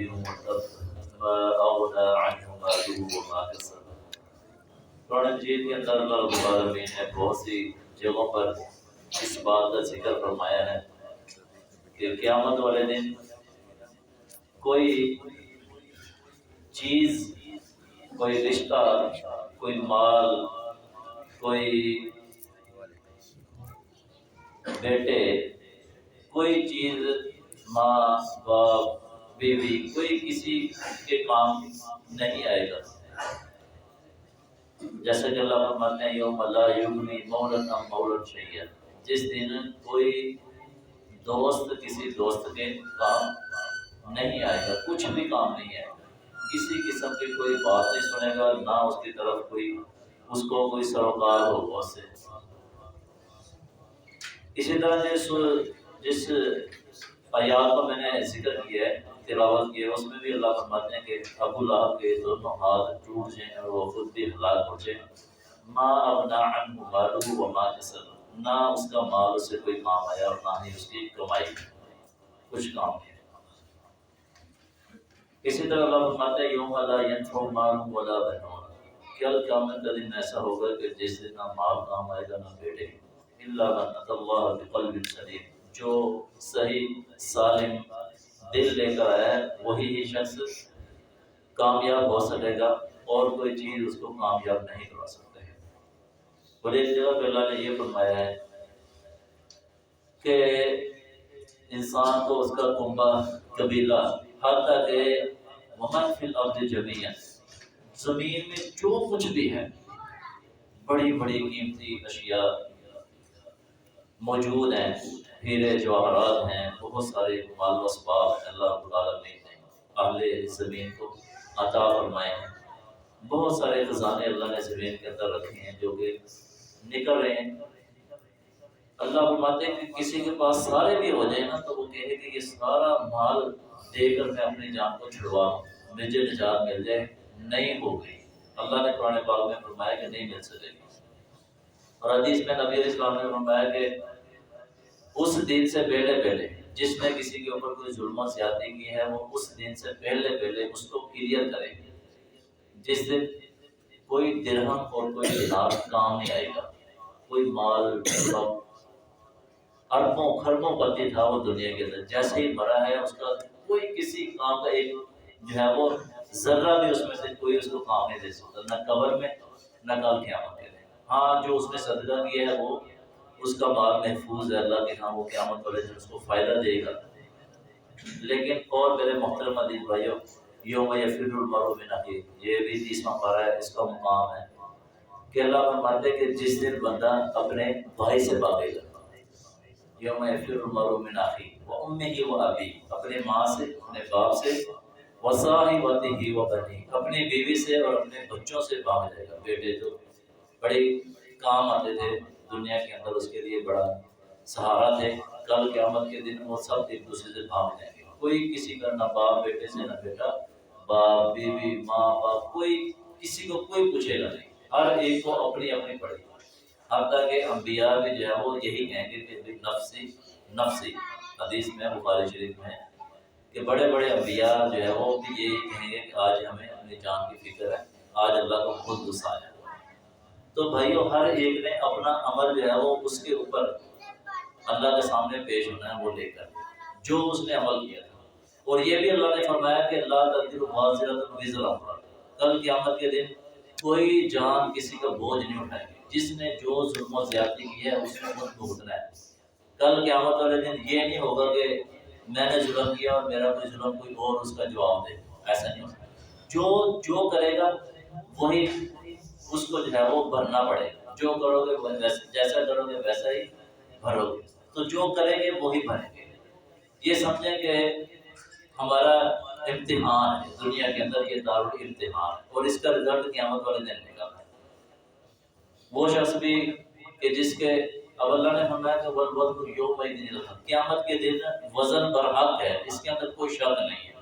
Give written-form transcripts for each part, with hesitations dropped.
بهم وتب ما أغنى عنه ماله وما كسب۔ قرآن مجید کے اندر اللہ رب العالمین نے بہت سی جگہوں پر اس بات کا ذکر فرمایا ہے کہ قیامت والے دن کوئی چیز، کوئی رشتہ، کوئی مال، کوئی بیٹے، کوئی چیز، ماں باپ، بیوی، کوئی کسی کے کام نہیں آئے گا۔ جیسا کہ اللہ فرماتے ہیں یوم لا یغنی مولا عن مولا شیئا، جس دن کوئی دوست کسی دوست کے کام نہیں آئے گا، کچھ بھی کام نہیں آئے گا، کسی قسم کی کوئی بات نہیں سنے گا، نہ اس کی طرف کوئی اس کو کوئی سروکار ہوگا اس سے۔ اسی طرح جس آیات کو میں نے ذکر کیا ہے، تلاوت کی ہے، اس میں بھی اللہ فرماتے ہیں کہ ابو لہب کے دونوں ہاتھ ٹوٹ جائیں اور وہ خود بھی ہلاک ہو جائے۔ ما اغنی عنہ مالہ وما کسب، نہ اس کا مال اس سے کوئی کام آیا اور نہ ہی اس کی کمائی کچھ کام ہے۔ اسی طرح اللہ فرماتے ہیں یوم لا ینفع مال ولا بنون، کل قیامت کا دن ایسا ہوگا کہ جس دن نہ مال کام آئے گا نہ بیٹے، الا من اتى الله بقلب سلیم، جو صحیح سالم دل لے کر آیا ہے وہی ہی شخص کامیاب ہو سکے گا، اور کوئی چیز اس کو کامیاب نہیں کروا سکتا ہے۔ اور ایک جگہ پہ اللہ نے یہ فرمایا ہے کہ انسان کو اس کا کنبہ، قبیلہ، حتیٰ کہ ومن فی الارض جمیعا، زمین میں جو کچھ بھی ہے، بڑی بڑی قیمتی اشیاء موجود ہیں، ہیرے جواہرات ہیں، بہت سارے مال و اسباب اللہ رب العالمین نے اہل زمین کو عطا فرمائے ہیں۔ بہت سارے خزانے اللہ نے زمین کے اندر رکھے ہیں جو کہ نکل رہے ہیں۔ اللہ فرماتے ہیں کہ کسی کے پاس سارے بھی ہو جائیں نا تو وہ کہے کہ یہ سارا مال دے کر میں اپنی جان کو چھڑواؤں، مجھے نجات مل جائے، نہیں ہو گئی۔ اللہ نے قرآن پاک میں فرمایا کہ نہیں مل سکے گی۔ اور حدیث میں نبی علیہ السلام نے فرمایا کہ اس دن سے پہلے جس نے کسی کے اوپر کوئی ظلم و زیادتی کی ہے وہ اس دن سے پہلے اس کو کلیئر کرے، جس دن کوئی درہم اور کوئی دینار کام نہیں آئے گا، کوئی مال اربوں خربوں پتی تھا وہ دنیا کے اندر، جیسے ہی مرا ہے اس کا کوئی کسی کام کا ایک جو ہے وہ ذرہ بھی اس میں سے کوئی اس کو کام نہیں دے سکتا، نہ قبر میں نہ کل قیامت کے دن۔ ہاں جو اس نے صدقہ کیا ہے وہ اس کا مال محفوظ ہے اللہ کے ہاں، وہ قیامت والے دن اس کو فائدہ دے گا۔ لیکن اور میرے محترم عزیز بھائیو، یوم یفر المرء من اخیہ، یہ بھی 30واں پارہ ہے، اس کا مقام ہے کہ اللہ فرماتے کہ جس دن بندہ اپنے بھائی سے بھاگے گا، یوم یفر المرء من اخیہ وامہ وابیہ، اپنے ماں سے، اپنے باپ سے، وصاحبتہ وبنیہ، اپنی بیوی سے اور اپنے بچوں سے بھاگ جائے گا۔ بیٹے جو بڑے کام آتے تھے دنیا کے اندر، اس کے لیے بڑا سہارا تھے، کل قیامت کے دن وہ سب ایک دوسرے سے بھاگ جائیں گے۔ کوئی کسی کا نہ باپ بیٹے سے، نہ بیٹا باپ بیوی، ماں باپ، کوئی کسی کو کوئی پوچھے گا نہیں، ہر ایک کو اپنی اپنی پڑے گی۔ حتیٰ کہ انبیاء بھی جو ہے وہ یہی کہیں گے کہ نفسی نفسی، حدیث میں بخاری شریف میں کہ بڑے بڑے انبیاء جو ہے وہ بھی یہی کہیں گے کہ آج ہمیں اپنی جان کی فکر ہے، آج اللہ کو خود غصہ آیا۔ تو بھائیو ہر ایک نے اپنا عمل جو ہے وہ اس کے اوپر اللہ کے سامنے پیش ہونا ہے، وہ لے کر جو اس نے عمل کیا تھا۔ اور یہ بھی اللہ نے فرمایا کہ لا تزر وازرۃ وزر اخرى، کل قیامت کے دن کوئی جان کسی کا بوجھ نہیں اٹھائے گی، جس نے جو ظلم و زیادتی کی ہے اس نے خود بھگتنا ہے۔ کل قیامت والے دن یہ نہیں ہوگا کہ میں نے ظلم کیا اور میرا کوئی ظلم کوئی اور اس کا جواب دے، ایسا نہیں ہوگا۔ جو کرے گا وہی اس کو جو ہے وہ بھرنا پڑے گا، جو کرو گے جیسا کرو گے ویسا ہی بھرو گے، تو جو کریں گے وہی بھریں گے۔ یہ سمجھیں کہ ہمارا امتحان ہے دنیا کے اندر، یہ دارالامتحان ہے، اور اس کا رزلٹ قیامت والے دن نکلنا ہے۔ وہ شخص بھی کہ جس کے اب اللہ نے فرمایا کہ والوزن یومئذ الحق، قیامت کے دن وزن برحق ہے، اس کے اندر کوئی شک نہیں ہے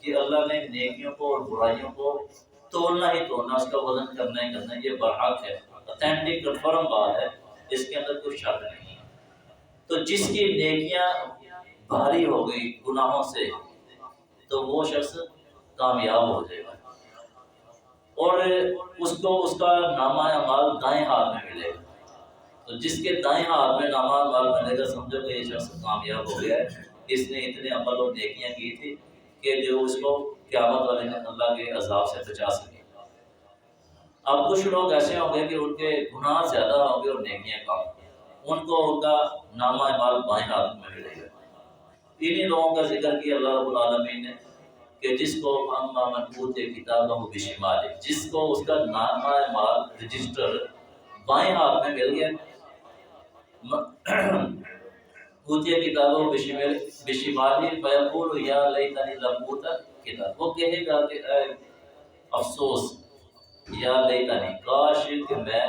کہ اللہ نے نیکیوں کو اور برائیوں کو تولنا ہی تولنا، اس کا وزن کرنا ہی کرنا، یہ برحق ہے، اتھینٹک کنفرم بات ہے، اس کے اندر کوئی شک نہیں ہے۔ تو جس کی نیکیاں بھاری ہو گئی گناہوں سے، تو وہ شخص کامیاب ہو جائے گا، اور اس کو اس کا نامہ اعمال دائیں ہاتھ میں ملے گا۔ تو جس کے دائیں ہاتھ میں نامہ اعمال ملے گا، سمجھو کہ یہ شخص کامیاب ہو گیا ہے، اس نے اتنے عمل اور نیکیاں کی تھی کہ جو اس کو قیامت والے دن اللہ کے عذاب سے بچا سکے۔ اب کچھ لوگ ایسے ہوں گے کہ ان کے گناہ زیادہ ہوں گے اور نیکیاں کم، ان کو ان کا نامہ اعمال بائیں ہاتھ میں ملے گا۔ انہی لوگوں کا ذکر کیا اللہ رب العالمین نے کہ جس کو اما من اوتی کتابہ بشمالہ، جس کو اس کا نامہ اعمال رجسٹر بائیں ہاتھ میں مل گیا، اوتی کتابہ بشمالہ فیقول یا لیتنی لم اوت کتاب، وہ کہے گا کہ اے افسوس، یا لیتنی، کاش کہ میں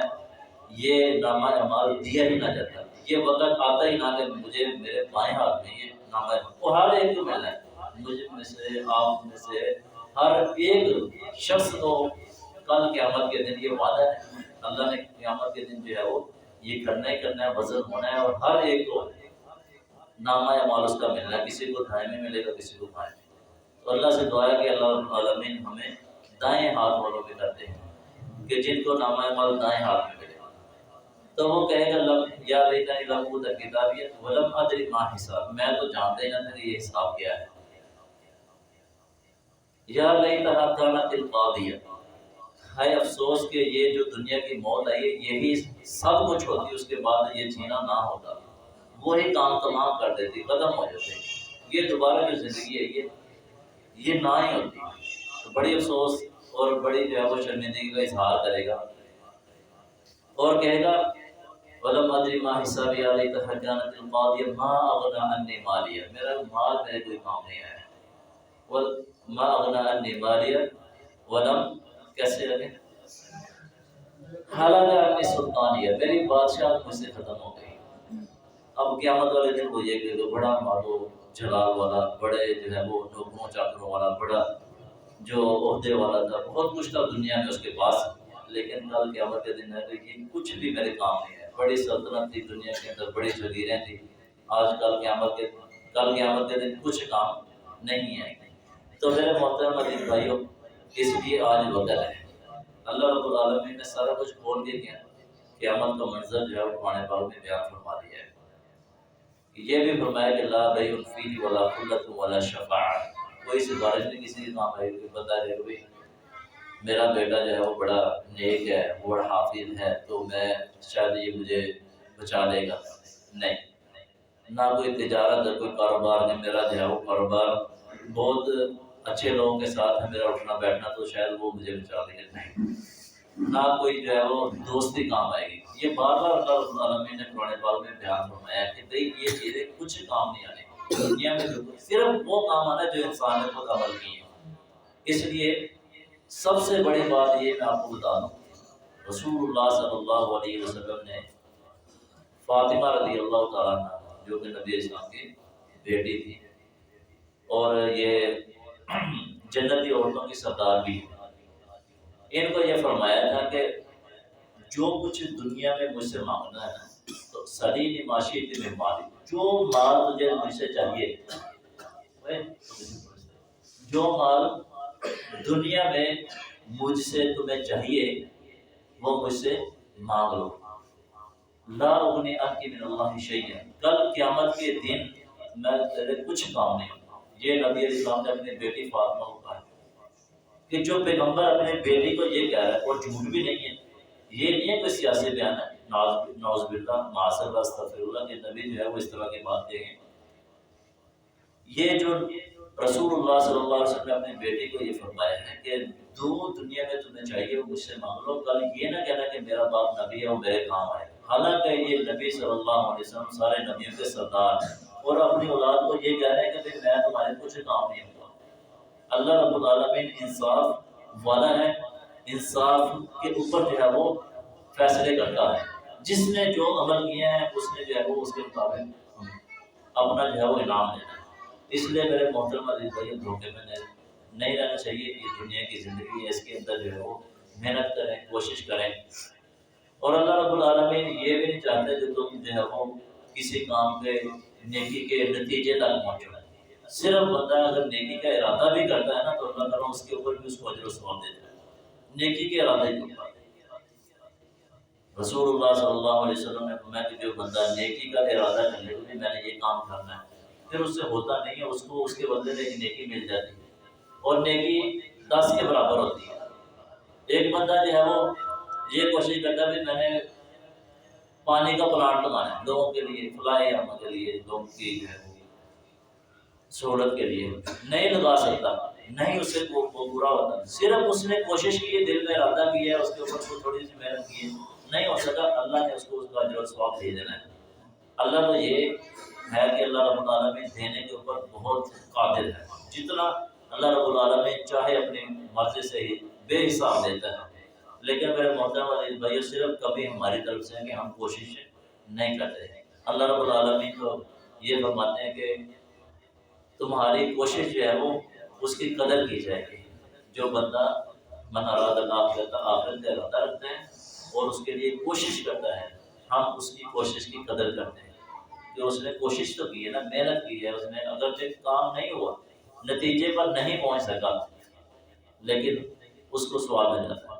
یہ نامہ اعمال دیا ہی نہ جاتا، یہ وقت آتا ہی نہ کہ مجھے میرے بائیں ہاتھ میں یہ نامہ اعمال، وہ ہر ایک کو ملنا ہے، مجھ میں سے، آپ میں سے، ہر ایک شخص کو کل قیامت کے دن یہ وعدہ ہے، اللہ نے قیامت کے دن جو ہے وہ یہ کرنا ہی کرنا ہے، وزن ہونا ہے، اور ہر ایک کو نامہ اعمال اس کا ملنا ہے، کسی کو دائیں میں ملے گا، کسی کو بائیں میں۔ تو اللہ سے دعا ہے کہ اللہ رب العالمین ہمیں دائیں ہاتھ والوں پہ کرتے ہیں کہ جن کو نامہ اعمال دائیں ہاتھ میں ملے گا، تو وہ کہے گا لم یا لیتنی لم اوت کتابیہ ولم ادری ما حساب، میں تو جانتا ہی نہ تھا کہ یہ حساب کیا ہے، یا لیتہا کانت القاضیہ، ہے افسوس کہ یہ جو دنیا کی موت آئی ہے یہی سب کچھ ہوتی، اس کے بعد یہ جینا نہ ہوتا، وہی کام تمام کر دیتی، ختم ہو جاتے، یہ دوبارہ جو زندگی ہے یہ نہ ہی ہوتی، تو بڑی افسوس اور بڑی جو ہے وہ شرمندگی کا اظہار کرے گا، اور کہے گا ولم ادری ما حسابی لیتہا کانت القاضیہ ما اغنی عنی مالیہ، میرا مال میرے کوئی کام نہیں آیا، ما اغنی عنی مالیہ ولم، کیسے لگے، حالانکہ عنی سلطانیہ، میری بادشاہت مجھ سے ختم ہو گئی۔ اب قیامت والے دن وہ یہ کہ بڑا مالو جلال والا، بڑے جو ہے وہ نوکروں چاکروں والا، بڑا جو عہدے والا تھا، بہت کچھ تھا دنیا میں اس کے پاس، لیکن کل قیامت کے دن ہے کہ یہ کچھ بھی میرے کام نہیں ہے، بڑی سلطنت تھی دنیا کے اندر، بڑی جگیریں تھیں، آج کل قیامت کے دن کچھ کام نہیں ہے۔ تو میرے محترم عزیز بھائیوں، اس لیے آج وقت ہے، اللہ رب العالمین نے سارا کچھ کھول کے کیا، قیامت کا منظر جو ہے وہ قرآن پاک میں بیان فرما دیا ہے۔ یہ بھی فرمایا کہ لا بیع فیہ ولا خلۃ ولا شفاعۃ، کوئی سفارش نہیں کسی کے کام آئے گی، بتا دے کہ میرا بیٹا جو ہے وہ بڑا نیک ہے، وہ بڑا حافظ ہے، تو میں شاید یہ مجھے بچا لے گا، نہیں، نہ کوئی تجارت ہے، کوئی کاروبار نہیں، میرا جو ہے وہ کاروبار بہت اچھے لوگوں کے ساتھ ہے، میرا اٹھنا بیٹھنا، تو شاید وہ مجھے بچا لے گا، نہیں، نہ کوئی جو ہے وہ دوستی کام آئے گی۔ یہ بار بار اللہ رب العالمین نے قرآن پاک میں بیان فرمایا ہے کہ بھئی یہ چیزیں کچھ کام نہیں آنے، دنیا میں جو صرف وہ کام آنا ہے جو انسان نے خود عمل کی ہے۔ اس لیے سب سے بڑی بات یہ میں آپ کو بتا دوں، رسول اللہ صلی اللہ علیہ وسلم نے فاطمہ رضی اللہ تعالیٰ عنہ، جو کہ نبی اسلام کی بیٹی تھی اور یہ جنتی عورتوں کی سردار بھی ہے، ان کو یہ فرمایا تھا کہ جو کچھ دنیا میں مجھ سے مانگنا ہے نا، تو سلینی معاشی میں مالی، جو مال تجھے مجھ سے چاہیے، جو مال دنیا میں مجھ سے تمہیں چاہیے وہ مجھ سے مانگ لو، لا اغنی عنک من اللہ شیئا، کل قیامت کے دن میں تیرے کچھ کام نہیں ہوں۔ یہ نبی علیہ السلام نے اپنی بیٹی فاطمہ کو کہا کہ جو پیغمبر اپنے بیٹی کو یہ کہہ رہا ہے، اور جھوٹ بھی نہیں ہے، یہ نہیں ہے کوئی سیاسی بیان ہے، نعوذ باللہ معاذ اللہ استغفر اللہ، کہ نبی جو ہے وہ اس طرح کی بات کہیں، یہ جو رسول اللہ صلی اللہ علیہ وسلم نے اپنی بیٹی کو یہ فرمایا ہے کہ جو دنیا میں تمہیں چاہیے وہ مجھ سے مانگ لو، کل یہ نہ کہنا کہ میرا باپ نبی ہے وہ میرے کام آئے، حالانکہ یہ نبی صلی اللہ علیہ وسلم سارے نبیوں کے سردار ہیں، اور اپنی اولاد کو یہ کہہ رہے ہیں کہ میں تمہارے کچھ کام نہیں ہوں گا۔ اللہ رب العالمین انصاف والا ہے، انصاف کے اوپر جو ہے وہ فیصلے کرتا ہے، جس نے جو عمل کیا ہے اس نے جو ہے وہ اس کے مطابق اپنا جو ہے وہ انعام دینا ہے۔ اس لیے میرے محترم عزیز بھائی، دھوکے میں نہیں رہنا چاہیے، یہ دنیا کی زندگی ہے، اس کے اندر جو ہے وہ محنت کریں، کوشش کریں، اور اللہ رب العالمین یہ بھی نہیں چاہتے کہ تم جو ہے وہ کسی کام کے نیکی کے نتیجے تک پہنچو، صرف بندہ اگر نیکی کا ارادہ بھی کرتا ہے نا تو اللہ تعالیٰ اس کے اوپر بھی اس کو اجر و ثواب دیتا ہے، نیکی کے ارادے کے اوپر۔ رسول اللہ صلی اللہ علیہ وسلم نے فرمایا کہ جو بندہ نیکی کا ارادہ کر لے کہ میں نے یہ کام کرنا ہے، پھر اس سے ہوتا نہیں ہے، اس کو اس کے بدلے میں ایک نیکی مل جاتی ہے، اور نیکی 10 کے برابر ہوتی ہے۔ ایک بندہ جو ہے وہ یہ کوشش کرتا ہے کہ میں نے پانی کا پلانٹ لگانا ہے لوگوں کے لیے، فلاح عامہ کے لیے، لوگوں کی جو ہے وہ سہولت کے لیے، نہیں لگا سکتا، نہیں اس سے وہ پورا ہوتا، صرف اس نے کوشش کی ہے، دل میں ارادہ کیا ہے، اس کے اوپر کو تھوڑی سی محنت کی ہے، نہیں ہو سکا، اللہ نے اس کو اس کا اجر و ثواب دے دینا ہے۔ اللہ تو یہ ہے کہ اللہ رب العالمین دینے کے اوپر بہت قادر ہے، جتنا اللہ رب العالمین چاہے اپنی مرضی سے ہی بے حساب دیتا ہے، لیکن میرے محترم عزیز بھائیو صرف کبھی ہماری طرف سے ہے کہ ہم کوشش نہیں کرتے ہیں۔ اللہ رب العالمین تو یہ فرماتے ہیں کہ تمہاری کوشش جو ہے وہ اس کی قدر کی جائے گی۔ جو بندہ من اراد الآخرۃ، آخرت کا ارادہ رکھتا ہے اور اس کے لیے کوشش کرتا ہے، ہم اس کی کوشش کی قدر کرتے ہیں کہ اس نے کوشش تو کی ہے نا، محنت کی ہے، اس نے اگرچہ کام نہیں ہوا، نتیجے پر نہیں پہنچ سکا، لیکن اس کو ثواب مل جاتا ہے۔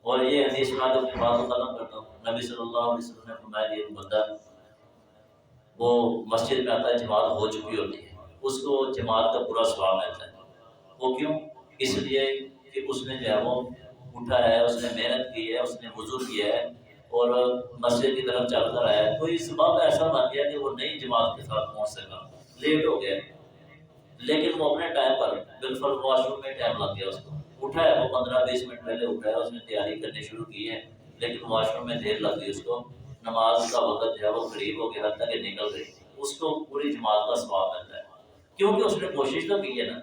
اور یہ حدیث میں اپنی بات کو ختم کرتا ہوں، نبی صلی اللہ علیہ وسلم نے فرمایا کہ ایک بندہ وہ مسجد میں آتا ہے، جماعت ہو چکی ہوتی ہے، اس کو جماعت کا پورا ثواب ملتا ہے۔ وہ کیوں؟ اس لیے کہ اس نے جو ہے وہ اٹھا ہے، اس نے محنت کی ہے، اس نے وضو کیا ہے اور مسجد کی طرف چل کر آیا ہے، کوئی سبب ایسا بن گیا کہ وہ نئی جماعت کے ساتھ پہنچ سکا، لیٹ ہو گیا، لیکن وہ اپنے ٹائم پر بالکل واش روم میں ٹائم لگ گیا، اس کو اٹھا ہے، وہ 15-20 منٹ پہلے اٹھا ہے، اس نے تیاری کرنی شروع کی ہے، لیکن واش روم میں دیر لگ گئی، اس کو نماز کا وقت جو ہے وہ قریب ہو گیا، حد تک کہ نکل گئی، اس کو پوری جماعت کا ثواب ملتا ہے، کیونکہ اس نے کوشش تو کی ہے نا،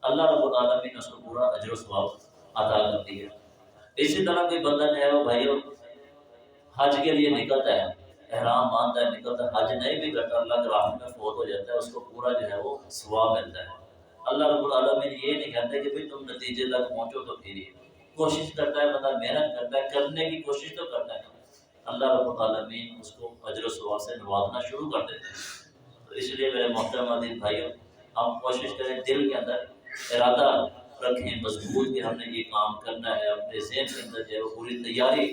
اللہ رب العالمین نے اس کو پورا اجر و ثواب عطا کر دیا۔ اسی طرح کوئی بندہ جو ہے وہ بھائیو حج کے لیے نکلتا ہے، احرام باندھتا ہے، نکلتا ہے، حج نہیں بھی کرتا، اللہ کے راستے میں فوت ہو جاتا ہے، اس کو پورا جو ہے وہ ثواب ملتا ہے۔ اللہ رب العالمین یہ نہیں کہتے کہ بھئی تم نتیجے تک پہنچو تو پھر یہ کوشش کرتا ہے، بندہ محنت کرتا ہے، کرنے کی کوشش تو کرتا ہے، اللہ رب العالمین اس کو اجر و ثواب سے نوازنا شروع کر دیتے ہیں۔ تو اس لیے میرے محترم عزیز بھائیوں، ہم کوشش کریں، دل کے اندر ارادہ رکھیں مضبوط کہ ہم نے یہ کام کرنا ہے، اپنے ذہن کے اندر جو ہے وہ پوری تیاری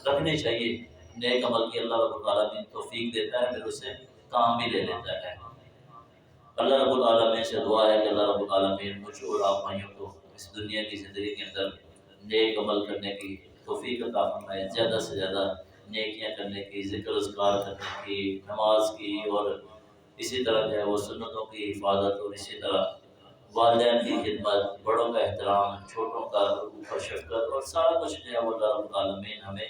رکھنی چاہیے، نیک عمل کی اللہ رب العالمین توفیق دیتا ہے، پھر اسے کام بھی لے لیتا ہے۔ اللہ رب العالمین سے دعا ہے کہ اللہ رب العالمین مجھ اور آپ بھائیوں کو اس دنیا کی زندگی کے اندر نیک عمل کرنے کی توفیق عطا فرمائے، زیادہ سے زیادہ نیکیاں کرنے کی، ذکر اذکار کرنے کی، نماز کی، اور اسی طرح جو ہے وہ سنتوں کی حفاظت، اور اسی طرح والدین کی خدمت، بڑوں کا احترام، چھوٹوں کا اوپر شفقت، اور سارا کچھ جو ہے وہ اللہ رب العالمین ہمیں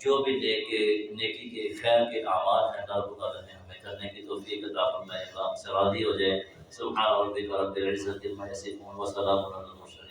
جو بھی نیکی کے خیر کے اعمال ہیں اللہ رب العالمین ہمیں کرنے کی توفیق عطا فرمائے، اللہ ہم سے راضی ہو جائے۔ سبحان ربک رب العزۃ عما یصفون وسلام علی المرسلین۔